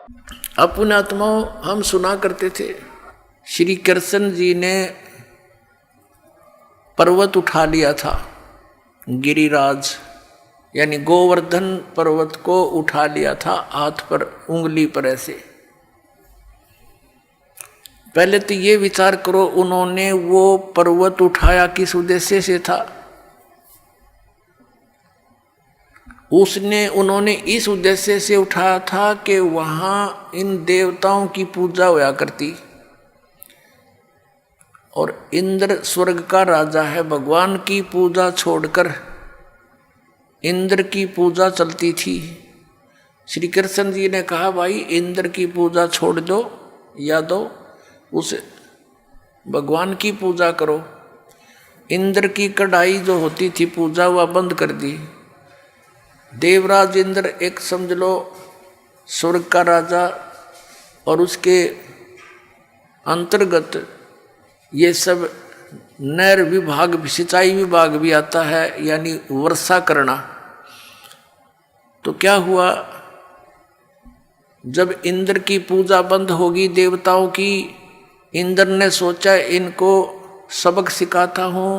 अपने आत्माओं हम सुना करते थे श्री कृष्ण जी ने पर्वत उठा लिया था, गिरिराज यानी गोवर्धन पर्वत को उठा लिया था हाथ पर, उंगली पर ऐसे। पहले तो ये विचार करो उन्होंने वो पर्वत उठाया किस उद्देश्य से था। उन्होंने इस उद्देश्य से उठाया था कि वहां इन देवताओं की पूजा होया करती, और इंद्र स्वर्ग का राजा है, भगवान की पूजा छोड़कर इंद्र की पूजा चलती थी। श्री कृष्ण जी ने कहा भाई इंद्र की पूजा छोड़ दो या दो, उस भगवान की पूजा करो। इंद्र की कढ़ाई जो होती थी पूजा वह बंद कर दी। देवराज इंद्र एक समझ लो स्वर्ग का राजा, और उसके अंतर्गत ये सब नहर विभाग, सिंचाई विभाग भी आता है, यानी वर्षा करना। तो क्या हुआ, जब इंद्र की पूजा बंद होगी देवताओं की, इंद्र ने सोचा इनको सबक सिखाता हूँ।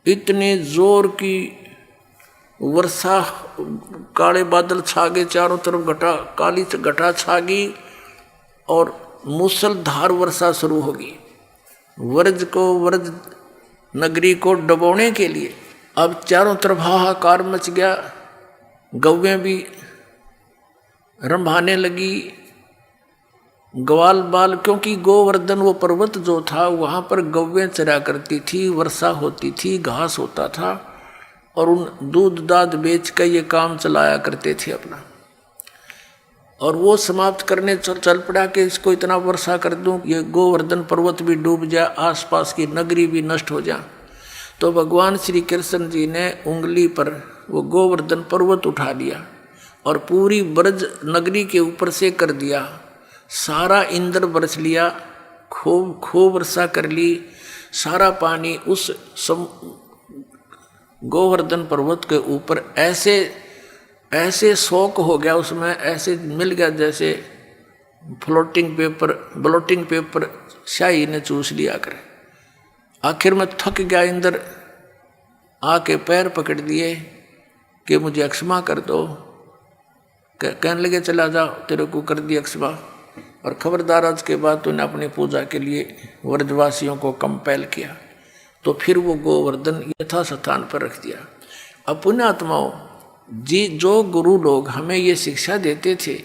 इतने जोर की वर्षा, काले बादल छा गए चारों तरफ, घटा काली घटा छा गई और मूसलधार वर्षा शुरू होगी। व्रज नगरी को डुबोने के लिए अब चारों तरफ हाहाकार मच गया। गौवें भी रंभाने लगी, ग्वाल बाल, क्योंकि गोवर्धन वो पर्वत जो था वहाँ पर गौवें चरा करती थी, वर्षा होती थी, घास होता था, और उन दूध दाद बेच कर ये काम चलाया करते थे अपना। और वो समाप्त करने चल पड़ा कि इसको इतना वर्षा कर दूं ये गोवर्धन पर्वत भी डूब जाए, आसपास की नगरी भी नष्ट हो जाए। तो भगवान श्री कृष्ण जी ने उंगली पर वो गोवर्धन पर्वत उठा लिया और पूरी ब्रज नगरी के ऊपर से कर दिया। सारा इंद्र बरस लिया, खूब वर्षा कर ली। सारा पानी उस गोवर्धन पर्वत के ऊपर ऐसे शौक हो गया, उसमें ऐसे मिल गया जैसे ब्लोटिंग पेपर शाही ने चूस लिया करे। आखिर में थक गया इंद्र, आके पैर पकड़ दिए कि मुझे अक्षमा कर दो। कहने लगे चला जा, तेरे को कर दी अक्षमा, और खबरदार आज के बाद तूने अपनी पूजा के लिए व्रजवासियों को कंपेल किया। तो फिर वो गोवर्धन यथा स्थान पर रख दिया। अब पुण्यात्माओं जी, जो गुरु लोग हमें ये शिक्षा देते थे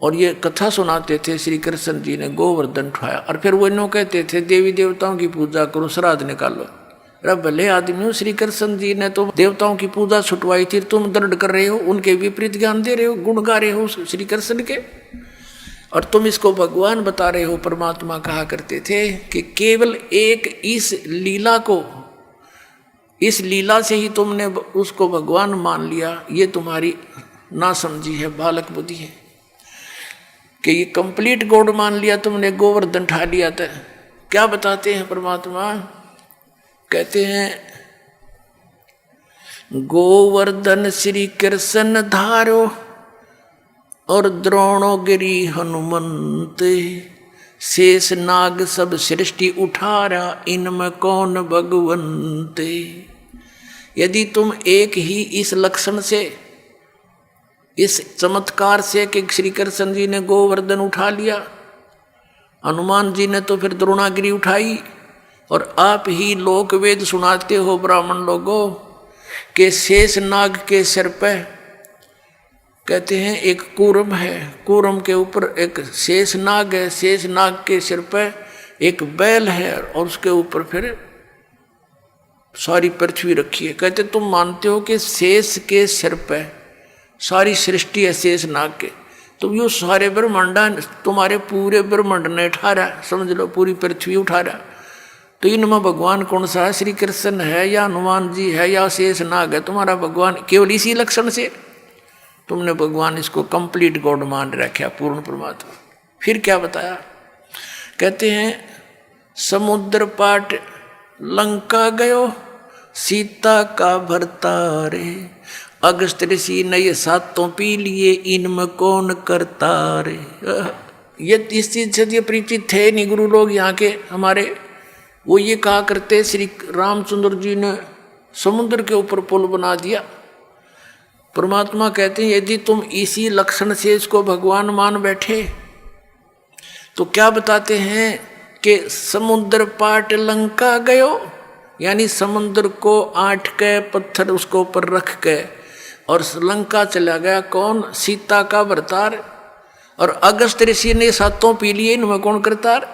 और ये कथा सुनाते थे, श्री कृष्ण जी ने गोवर्धन उठाया, और फिर वो इन्हों कहते थे देवी देवताओं की पूजा करो, श्राद्ध निकालो। अरे भले आदमी हो, श्री कृष्ण जी ने तो देवताओं की पूजा छुटवाई थी, तुम दंड कर रहे हो, उनके विपरीत ज्ञान दे रहे हो, गुण गा रहे हो श्री कृष्ण के, और तुम इसको भगवान बता रहे हो। परमात्मा कहा करते थे कि केवल एक इस लीला से ही तुमने उसको भगवान मान लिया, ये तुम्हारी ना समझी है, बालक बुद्धि है कि ये कंप्लीट गॉड मान लिया तुमने, गोवर्धन उठा लिया था। क्या बताते हैं परमात्मा, कहते हैं गोवर्धन श्री कृष्ण धारो और द्रोणोगिरी हनुमंत, शेष नाग सब सृष्टि उठारा, इनमें कौन भगवंत। यदि तुम एक ही इस लक्षण से, इस चमत्कार से कि श्री कृष्ण जी ने गोवर्धन उठा लिया, हनुमान जी ने तो फिर द्रोणागिरी उठाई, और आप ही लोक वेद सुनाते हो ब्राह्मण लोगों के शेष नाग के सिर पे, कहते हैं एक कूर्म है, कूर्म के ऊपर एक शेष नाग है, शेष नाग के सिर पे एक बैल है, और उसके ऊपर फिर सारी पृथ्वी रखी है। कहते तुम मानते हो कि शेष के सिर पे सारी सृष्टि है, शेष नाग के, तो यो सारे ब्रह्मांडा तुम्हारे पूरे ब्रह्मांड ने उठा रहा, समझ लो पूरी पृथ्वी उठा रहा। तो इनमें भगवान कौन सा है, श्री कृष्ण है या हनुमान जी है या शेष नाग है तुम्हारा भगवान? केवल इसी लक्षण से तुमने भगवान इसको कंप्लीट गॉड मान रखा, पूर्ण परमात्मा। फिर क्या बताया, कहते हैं समुद्र पाट लंका गयो, सीता का भरतारे, अगस्त ऋषि ने ये सातों पी लिए, इनमें कौन करता रे। ये इस चीज से ये परिचित थे नहीं गुरु लोग यहाँ के हमारे। वो ये कहा करते श्री रामचंद्र जी ने समुद्र के ऊपर पुल बना दिया। परमात्मा कहते हैं यदि तुम इसी लक्षण से इसको भगवान मान बैठे तो क्या बताते हैं कि समुद्र पाट लंका गयो, यानी समुद्र को आट के पत्थर उसको ऊपर रख के और लंका चला गया कौन, सीता का भरतार। और अगस्त ऋषि ने सातों पी लिए, इनमें कौन करतार।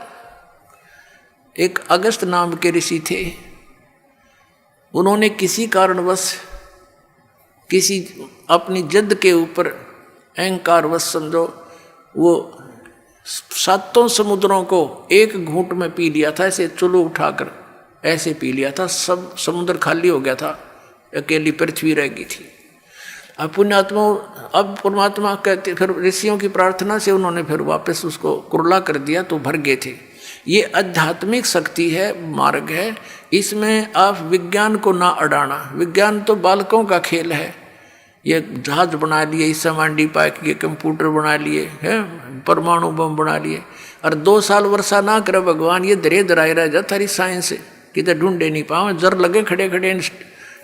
एक अगस्त नाम के ऋषि थे, उन्होंने किसी कारणवश किसी अपनी जिद के ऊपर अहंकारवश समझो वो सातों समुद्रों को एक घूंट में पी लिया था, ऐसे चुल्लू उठाकर ऐसे पी लिया था। सब समुद्र खाली हो गया था, अकेली पृथ्वी रह गई थी। अब पुण्यात्मा, अब परमात्मा कहते फिर ऋषियों की प्रार्थना से उन्होंने फिर वापस उसको कुरला कर दिया तो भर गए थे। ये आध्यात्मिक शक्ति है, मार्ग है, इसमें आप विज्ञान को ना अड़ाना। विज्ञान तो बालकों का खेल है। ये जहाज बना लिए, इस मांडी पाइक के कंप्यूटर बना लिए हैं, परमाणु बम बना लिए, और 2 साल वर्षा ना करे भगवान, ये धरे धराए रह जाता रही साइंस किधर ढूंढे नहीं पाओ। जर लगे खड़े खड़े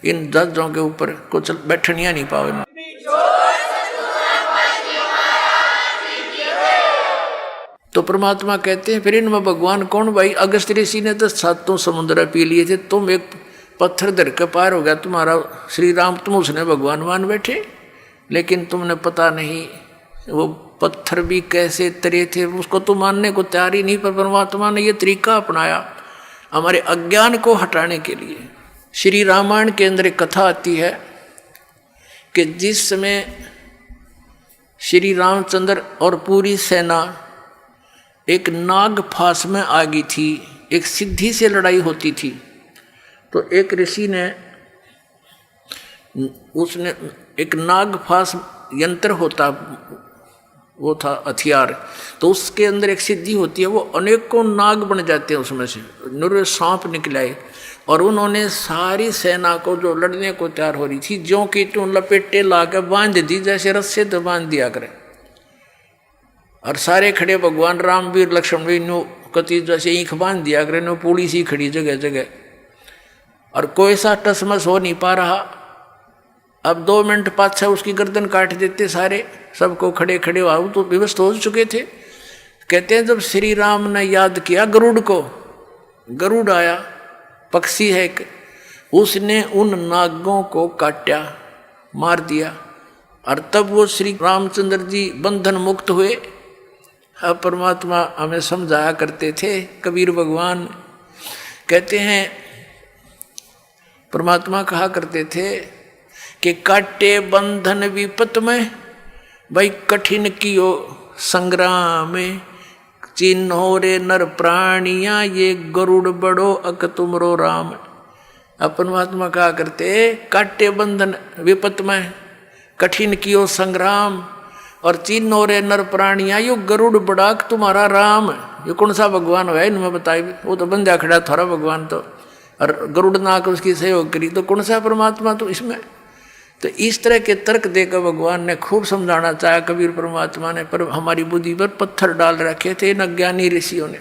इन जहाजों के ऊपर कुछ बैठनिया नहीं पाओ। तो परमात्मा कहते हैं फिर इनमें भगवान कौन भाई। अगस्त ऋषि ने तो सातों समुद्र पी लिए थे, तुम एक पत्थर धर के पार हो गया तुम्हारा श्री राम, तुम उसने भगवान मान बैठे। लेकिन तुमने पता नहीं वो पत्थर भी कैसे तरे थे, उसको तो मानने को तैयार ही नहीं। पर परमात्मा ने ये तरीका अपनाया हमारे अज्ञान को हटाने के लिए। श्री रामायण के अंदर एक कथा आती है कि जिस समय श्री रामचंद्र और पूरी सेना एक नाग फांस में आ गई थी, एक सिद्धि से लड़ाई होती थी, तो एक ऋषि ने उसने एक नाग फांस यंत्र होता, वो था हथियार, तो उसके अंदर एक सिद्धि होती है, वो अनेकों नाग बन जाते हैं, उसमें से निरे सांप निकलाए। और उन्होंने सारी सेना को जो लड़ने को तैयार हो रही थी ज्यों की त्यों लपेटे ला के बांध दी, जैसे रस्से तो बांध दिया करे। और सारे खड़े भगवान राम वीर लक्ष्मण भी नो कति जैसे ईख बांध दिया करे, नो पूरी सी खड़ी जगह जगह, और कोई सा टसमस हो नहीं पा रहा। अब 2 मिनट पाछा उसकी गर्दन काट देते सारे, सबको खड़े खड़े आओ तो विवश हो चुके थे। कहते हैं जब श्री राम ने याद किया गरुड़ को, गरुड़ आया, पक्षी है एक, उसने उन नागों को काटा, मार दिया, और तब वो श्री रामचंद्र जी बंधन मुक्त हुए। अब परमात्मा हमें समझाया करते थे, कबीर भगवान कहते हैं, परमात्मा कहा करते थे कि काटे बंधन विपत में, भाई कठिन कियो संग्राम में, चिन्हो रे नर प्राणिया ये गरुड़ बड़ो अक तुमरो राम। अब परमात्मा कहा करते काटे बंधन विपत में, कठिन कियो संग्राम, और चिन्हो रे नर प्राणिया यो गरुड़ बड़ाक तुम्हारा राम। ये कौन सा भगवान है इनमें बताए, वो तो बंदा खड़ा थारा भगवान, तो और गरुड़ नाक उसकी सहयोग करी, तो कौन सा परमात्मा तो इसमें। तो इस तरह के तर्क देकर भगवान ने खूब समझाना चाहा कबीर परमात्मा ने, पर हमारी बुद्धि पर पत्थर डाल रखे थे इन अज्ञानी ऋषियों ने।